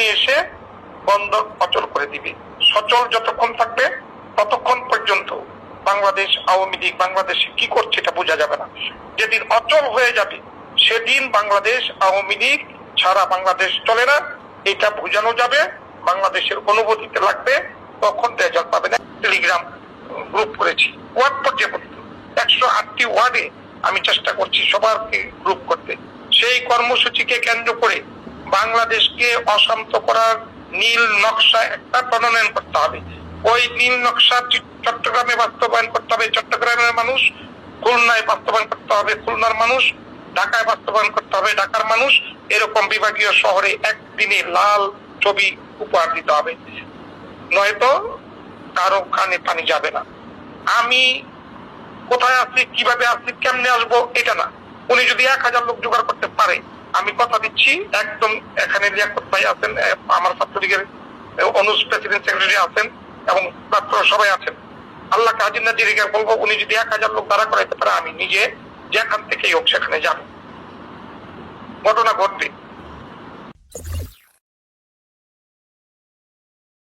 নেমে এসে বন্দর অচল করে দিবে। সচল যতক্ষণ থাকবে ততক্ষণ পর্যন্ত বাংলাদেশ আওয়ামী লীগ বাংলাদেশে কি করছে এটা বোঝা যাবে না। যেদিন অচল হয়ে যাবে সেদিন বাংলাদেশ আওয়ামী লীগ ছাড়া বাংলাদেশ চলে না, এটা বোঝানো যাবে, বাংলাদেশের অনুভূতিতে লাগবে, তখন রেজাল্ট পাবে না। টেলিগ্রাম গ্রুপ করেছি ওয়ার্ড পর্যায়ে, 108টি ওয়ার্ডে আমি চেষ্টা করছি সবারকে গ্রুপ করতে। সেই কর্মসূচিকে কেন্দ্র করে বাংলাদেশকে অশান্ত করার নীল নকশা একটা প্রণয়ন করতে হবে। ওই নীল নকশা চট্টগ্রামে বাস্তবায়ন করতে হবে, চট্টগ্রামের মানুষ, খুলনায় বাস্তবায়ন করতে হবে খুলনার মানুষ, ঢাকায় বাস্তবায়ন করতে হবে ঢাকার মানুষ। এরকম বিভাগীয় শহরে একদিনে লাল ছবি উপহার দিতে হবে, নয়তো কারো কানে পানি যাবে না। আমি কোথায় আসছি, কিভাবে আসছি, কেমনে আসবো এটা না। উনি যদি 1000 লোক জোগাড় করতে পারে, আমি কথা দিচ্ছি একদম, এখানে লিয়াকত ভাই আছেন, আমার ছাত্রলীগের অনুজ প্রেসিডেন্ট সেক্রেটারি আছেন এবং ছাত্র সবাই আছেন, আল্লাহ কাজী নাজিরকে বলবো উনি যদি 1000 লোক দাঁড়া করাইতে পারে, আমি নিজে যেখান থেকেই হোক সেখানে যাব, ঘটনা ঘটবে।